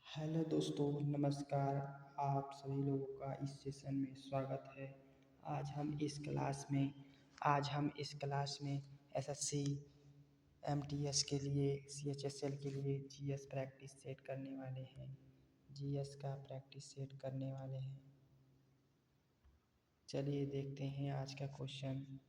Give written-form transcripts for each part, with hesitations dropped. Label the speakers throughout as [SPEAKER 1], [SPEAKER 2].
[SPEAKER 1] Hello दोस्तों, नमस्कार। आप सभी लोगों का इस सेशन में स्वागत है। आज हम इस क्लास में एसएससी, एमटीएस के लिए, सीएचएसएल के लिए जीएस प्रैक्टिस सेट करने वाले हैं। जीएस का प्रैक्टिस सेट करने वाले हैं। चलिए देखते हैं आज का क्वेश्चन।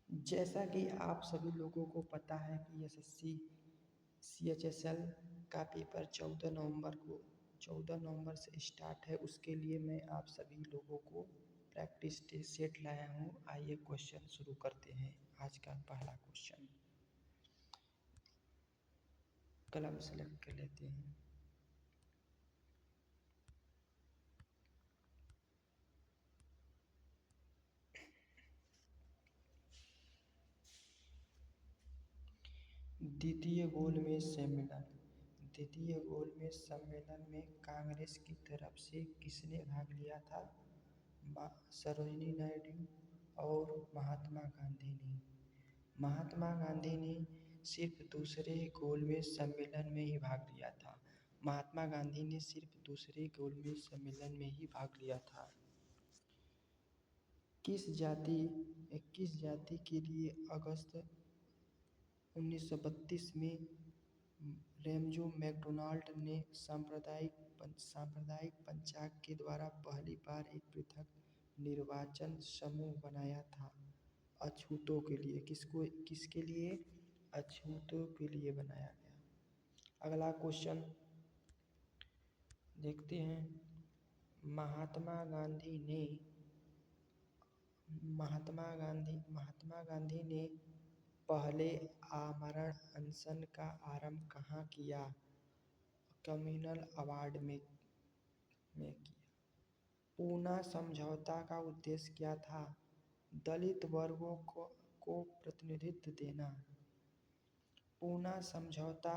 [SPEAKER 1] जैसा कि आप सभी लोगों को पता है कि एसएससी सीएचएसएल का पेपर 14 नवंबर से स्टार्ट है। उसके लिए मैं आप सभी लोगों को प्रैक्टिस टेस्ट सेट लाया हूँ। आइए क्वेश्चन शुरू करते हैं। आज का पहला क्वेश्चन, कलम सेलेक्ट कर लेते हैं। द्वितीय गोल में सम्मेलन में कांग्रेस की तरफ से किसने भाग लिया था? सरोजिनी नायडू और महात्मा गांधी ने। महात्मा गांधी ने सिर्फ दूसरे गोल में सम्मेलन में ही भाग लिया था। महात्मा गांधी ने सिर्फ दूसरे गोल में सम्मेलन में ही भाग लिया था। किस जाति के लिए अगस्त 1932 में रैमजो मैकडोनाल्ड ने सांप्रदायिक पंचांग के द्वारा पहली बार एक पृथक निर्वाचन समूह बनाया था? अछूतों के लिए। किसके लिए? अछूतों के लिए बनाया गया। अगला क्वेश्चन देखते हैं। महात्मा गांधी ने पहले आमरण अनशन का आरंभ कहाँ किया? कम्युनल वार्ड में किया। पूना समझौता का उद्देश्य क्या था? दलित वर्गों को प्रतिनिधित्व देना। पूना समझौता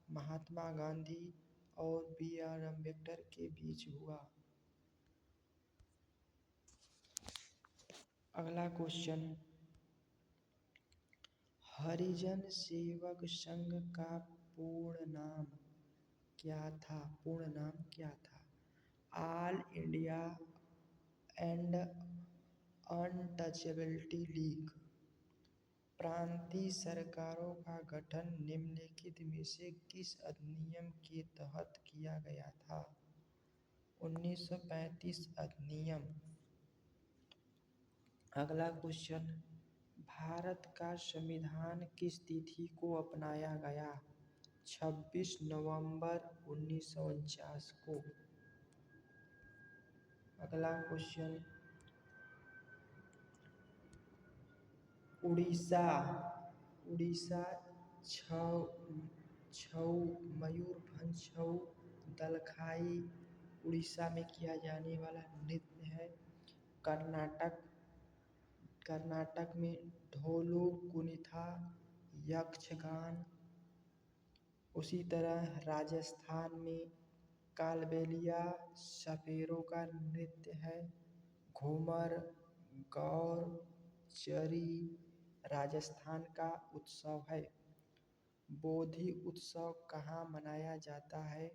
[SPEAKER 1] महात्मा गांधी और बी.आर. अम्बेडकर के बीच हुआ। अगला क्वेश्चन, हरिजन सेवक संघ का पूर्ण नाम क्या था? All India and untouchability league. प्रांतीय सरकारों का गठन निम्नलिखित में से किस अधिनियम के तहत किया गया था? 1935 अधिनियम। अगला क्वेश्चन, भारत का संविधान किस तिथि को अपनाया गया? 26 नवंबर 1949 को। अगला क्वेश्चन, उड़ीसा छऊ, मयूरभंज छऊ, दलखाई उड़ीसा में किया जाने वाला नृत्य है। कर्नाटक में ढोलू कुनिथा यक्षगान। उसी तरह राजस्थान में कालबेलिया सपेरों का नृत्य है। घूमर गौर चरी राजस्थान का उत्सव है। बोधि उत्सव कहाँ मनाया जाता है?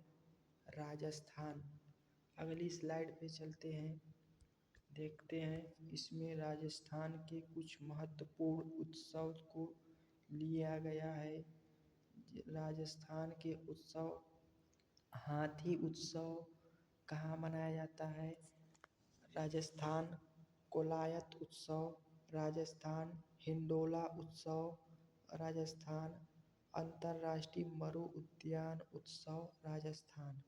[SPEAKER 1] राजस्थान। अगली स्लाइड पे चलते हैं, देखते हैं। इसमें राजस्थान के कुछ महत्वपूर्ण उत्सव को लिया गया है। राजस्थान के उत्सव, हाथी उत्सव कहाँ मनाया जाता है? राजस्थान। कोलायत उत्सव राजस्थान। हिंडोला उत्सव राजस्थान। अंतर्राष्ट्रीय मरु उद्यान उत्सव राजस्थान।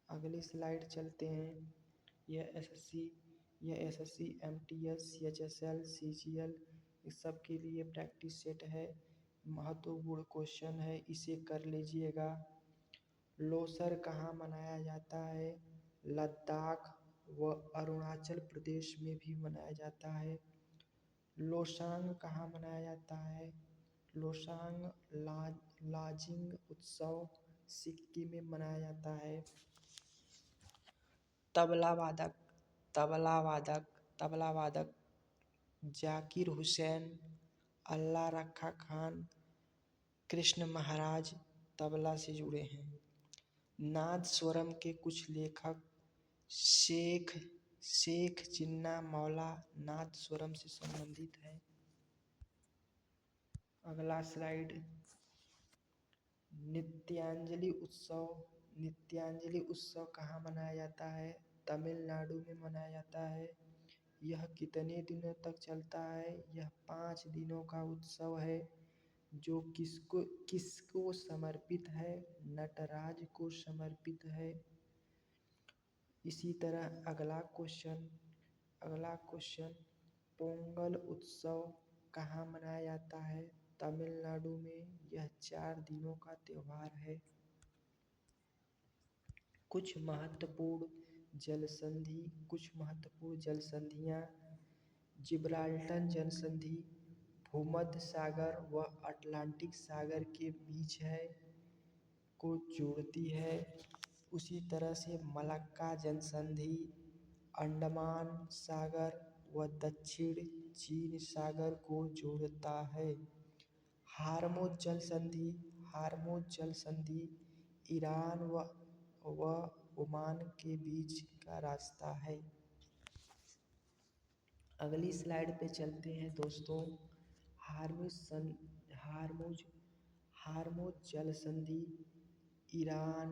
[SPEAKER 1] अगली स्लाइड चलते हैं। यह एसएससी, एमटीएस, सीएचएसएल, सीजीएल इस सब के लिए प्रैक्टिस सेट है। महत्वपूर्ण क्वेश्चन है, इसे कर लीजिएगा। लोसर कहाँ मनाया जाता है? लद्दाख व अरुणाचल प्रदेश में भी मनाया जाता है। लोसांग कहाँ मनाया जाता है? लोसांग लाजिंग उत्सव सिक्किम में मनाया जाता है। तबला वादक तबला वादक तबला वादक जाकिर हुसैन, अल्लाह रखा खान, कृष्ण महाराज तबला से जुड़े हैं। नाद स्वरम के कुछ लेखक शेख शेख जिन्ना मौला नाद स्वरम से संबंधित है। अगला स्लाइड, नित्यांजलि उत्सव कहाँ मनाया जाता है? तमिलनाडु में मनाया जाता है। यह कितने दिनों तक चलता है? यह 5 दिनों का उत्सव है जो किसको समर्पित है? नटराज को समर्पित है। इसी तरह अगला क्वेश्चन, पोंगल उत्सव कहाँ मनाया जाता है? तमिलनाडु में। यह 4 दिनों का त्योहार है। कुछ महत्वपूर्ण जल संधियाँ, जिब्राल्टर जल संधि भूमध्य सागर व अटलांटिक सागर के बीच है को जोड़ती है। उसी तरह से मलक्का जल संधि अंडमान सागर व दक्षिण चीन सागर को जोड़ता है। हार्मुज जल संधि ईरान व ओमान के बीच का रास्ता है। अगली स्लाइड पे चलते हैं दोस्तों। हार्मुज जल संधि ईरान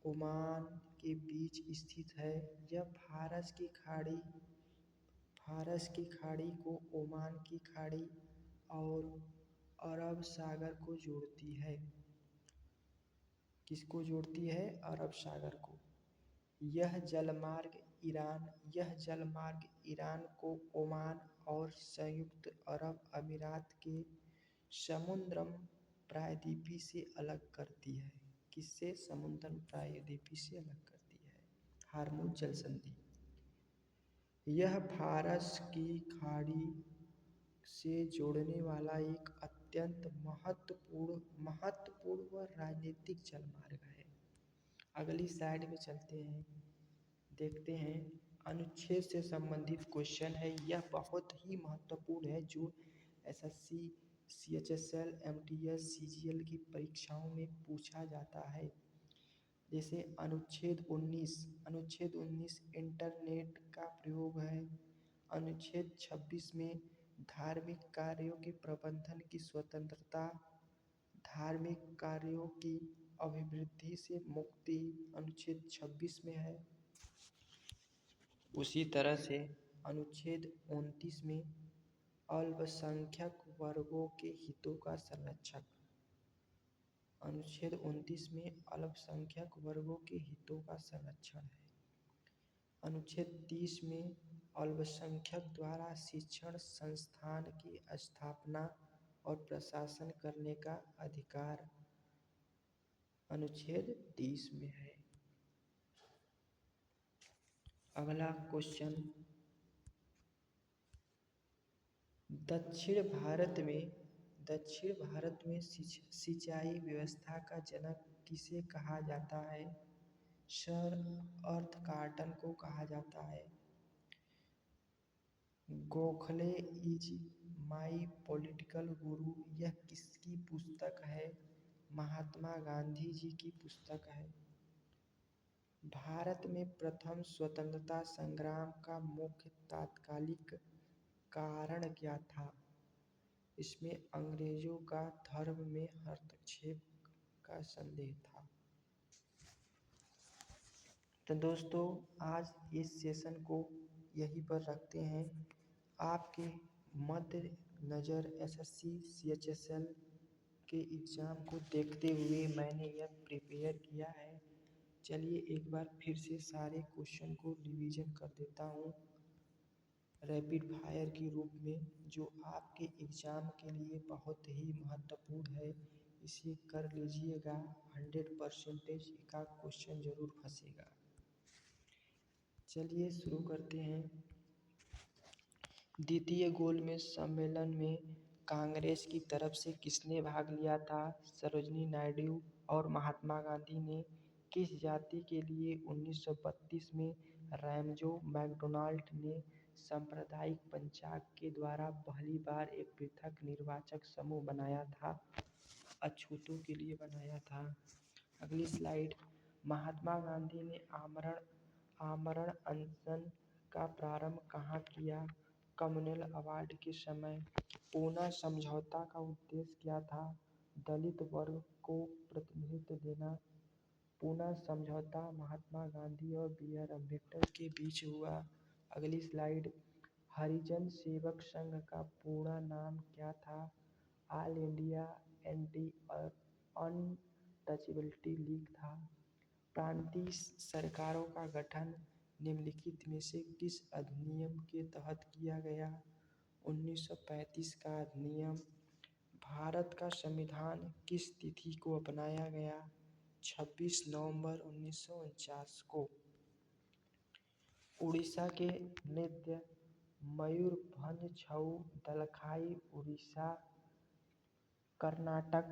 [SPEAKER 1] ओमान के बीच स्थित है। यह फारस की खाड़ी को ओमान की खाड़ी और अरब सागर को जोड़ती है। किसको जोड़ती है? अरब सागर को। यह जलमार्ग ईरान को ओमान और संयुक्त अरब अमीरात के समुद्रम प्रायद्वीपी से अलग करती है। किससे? समुद्रम प्रायद्वीपी से अलग करती है। हार्मुज जल संधि यह फारस की खाड़ी से जोड़ने वाला एक अत्यंत महत्वपूर्ण व राजनीतिक जलमार्ग है। अगली स्लाइड में चलते हैं, देखते हैं। अनुच्छेद से संबंधित क्वेश्चन है। यह बहुत ही महत्वपूर्ण है जो एसएससी, सीएचएसएल, एमटीएस, सीजीएल की परीक्षाओं में पूछा जाता है। जैसे अनुच्छेद 19 इंटरनेट का प्रयोग है। अनुच्छेद 26 में धार्मिक कार्यों के प्रबंधन की स्वतंत्रता, धार्मिक कार्यों की अभिवृद्धि से मुक्ति अनुच्छेद 26 में है। उसी तरह से अनुच्छेद 29 में अल्पसंख्यक वर्गों के हितों का संरक्षण, अनुच्छेद 29 में अल्पसंख्यक वर्गों के हितों का संरक्षण है। अनुच्छेद 30 में अल्पसंख्यक द्वारा शिक्षण संस्थान की स्थापना और प्रशासन करने का अधिकार अनुच्छेद 30 में है। अगला क्वेश्चन, दक्षिण भारत में सिंचाई व्यवस्था का जनक किसे कहा जाता है? सर अर्थ कॉटन को कहा जाता है। गोखले इज माई पॉलिटिकल गुरु, यह किसकी पुस्तक है? महात्मा गांधी जी की पुस्तक है। भारत में प्रथम स्वतंत्रता संग्राम का मुख्य तात्कालिक कारण क्या था? इसमें अंग्रेजों का धर्म में हस्तक्षेप का संदेह था। तो दोस्तों आज इस सेशन को यहीं पर रखते हैं। आपके मध्य नज़र एसएससी सीएचएसएल के एग्ज़ाम को देखते हुए मैंने यह प्रिपेयर किया है। चलिए एक बार फिर से सारे क्वेश्चन को रिवीजन कर देता हूँ रैपिड फायर के रूप में, जो आपके एग्ज़ाम के लिए बहुत ही महत्वपूर्ण है। इसे कर लीजिएगा, 100% का क्वेश्चन ज़रूर फंसेगा। चलिए शुरू करते हैं। द्वितीय गोलमेज सम्मेलन में कांग्रेस की तरफ से किसने भाग लिया था? सरोजिनी नायडू और महात्मा गांधी ने किस जाति के लिए 1932 में रैमजो मैकडोनाल्ड ने सांप्रदायिक पंचांग के द्वारा पहली बार एक पृथक निर्वाचक समूह बनाया था? अछूतों के लिए बनाया था। अगली स्लाइड। महात्मा गांधी ने आमरण अनशन का प्रारंभ कहाँ किया? कम्युनल अवार्ड के समय। पूना समझौता का उद्देश्य क्या था? दलित वर्ग को प्रतिनिधित्व देना। पूना समझौता महात्मा गांधी और बी आर अम्बेडकर के बीच हुआ। अगली स्लाइड। हरिजन सेवक संघ का पूरा नाम क्या था? All India anti untouchability league था। प्रांतीय सरकारों का गठन निम्नलिखित में से किस अधिनियम के तहत किया गया? 1935 का अधिनियम। भारत का संविधान किस तिथि को अपनाया गया? 26 नवंबर 1949 को। उड़ीसा के नृत्य मयूरभंज छऊ दलखाई उड़ीसा। कर्नाटक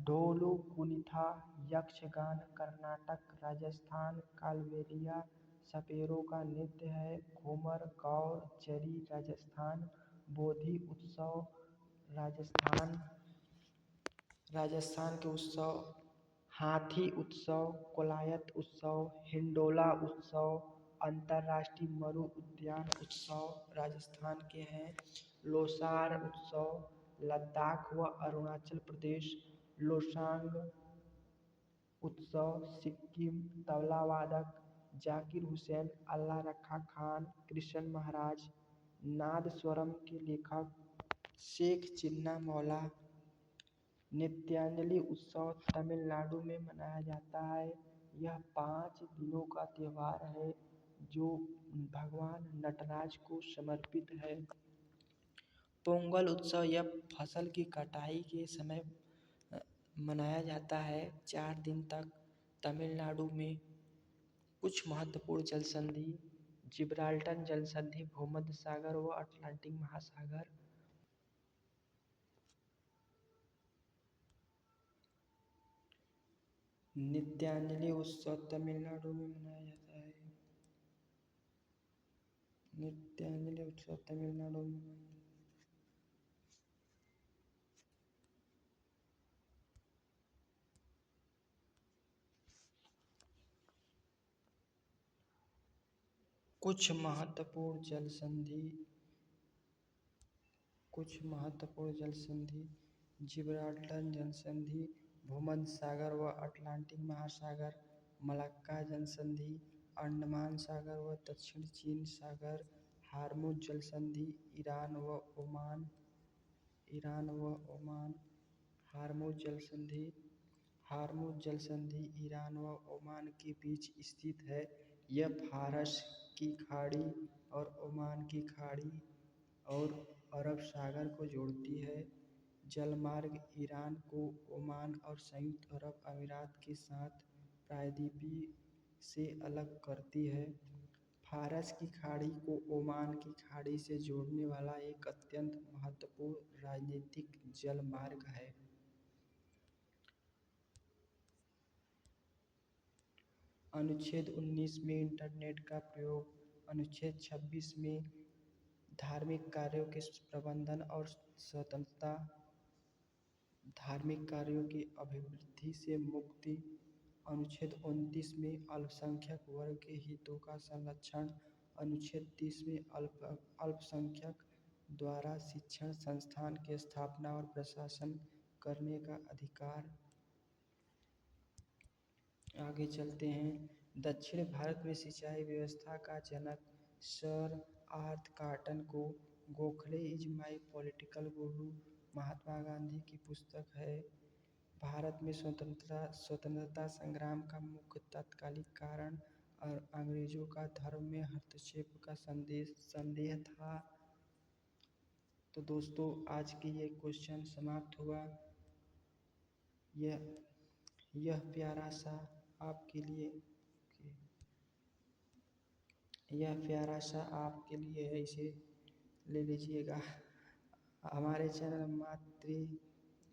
[SPEAKER 1] ढोलू कुलिथा यक्षगान कर्नाटक। राजस्थान कालबेलिया सपेरों का नृत्य है। घूमर गौर जरी राजस्थान। बोधि उत्सव राजस्थान के उत्सव। हाथी उत्सव कोलायत उत्सव। हिंडोला उत्सव अंतर्राष्ट्रीय मरु उद्यान उत्सव राजस्थान के हैं। लोसार उत्सव लद्दाख व अरुणाचल प्रदेश। लोसांग उत्सव सिक्किम। तबला वादक जाकिर हुसैन अल्लाह रखा खान कृष्ण महाराज। नादस्वरम के लेखक शेख चिन्ना मौला। नित्यांजलि उत्सव तमिलनाडु में मनाया जाता है। यह 5 दिनों का त्योहार है जो भगवान नटराज को समर्पित है। पोंगल उत्सव यह फसल की कटाई के समय मनाया जाता है 4 दिन तक। तमिलनाडु में कुछ महत्वपूर्ण जल संधि। जिब्राल्टर जल संधि भूमध्य सागर व अटलांटिक महासागर। नित्यांजलि उत्सव तमिलनाडु में मनाया जाता है। नित्यांजलि उत्सव तमिलनाडु में कुछ महत्वपूर्ण जल संधि जिब्राल्टर जल संधि भूमध्य सागर व अटलांटिक महासागर। मलक्का जल संधि अंडमान सागर व दक्षिण चीन सागर। हार्मुज जल संधि ईरान व ओमान। हार्मुज जल संधि ईरान व ओमान के बीच स्थित है। यह फारस की खाड़ी और ओमान की खाड़ी और अरब सागर को जोड़ती है। जलमार्ग ईरान को ओमान और संयुक्त अरब अमीरात के साथ प्रायद्वीपीय से अलग करती है। फारस की खाड़ी को ओमान की खाड़ी से जोड़ने वाला एक अत्यंत महत्वपूर्ण राजनीतिक जलमार्ग है। अनुच्छेद 19 में इंटरनेट का प्रयोग। अनुच्छेद 26 में धार्मिक कार्यों के प्रबंधन और स्वतंत्रता। धार्मिक कार्यों की अभिवृद्धि से मुक्ति। अनुच्छेद 29 में अल्पसंख्यक वर्ग के हितों का संरक्षण। अनुच्छेद 30 में अल्पसंख्यक द्वारा शिक्षण संस्थान की स्थापना और प्रशासन करने का अधिकार। आगे चलते हैं। दक्षिण भारत में सिंचाई व्यवस्था का जनक सर आर्थर कॉटन को गोखले इज माई पॉलिटिकल गुरु महात्मा गांधी की पुस्तक है। भारत में स्वतंत्रता संग्राम का मुख्य तात्कालिक कारण और अंग्रेजों का धर्म में हस्तक्षेप का संदेह था। तो दोस्तों आज की ये क्वेश्चन समाप्त हुआ। यह प्यारा सा आपके लिए है, इसे ले लीजिएगा। हमारे चैनल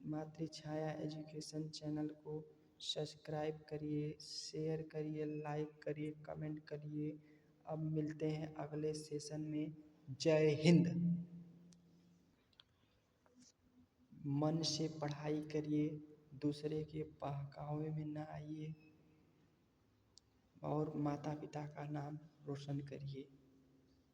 [SPEAKER 1] मातृ छाया एजुकेशन चैनल को सब्सक्राइब करिए, शेयर करिए, लाइक करिए, कमेंट करिए। अब मिलते हैं अगले सेशन में। जय हिंद। मन से पढ़ाई करिए, दूसरे के बहकावे में ना आइए और माता पिता का नाम रोशन करिए।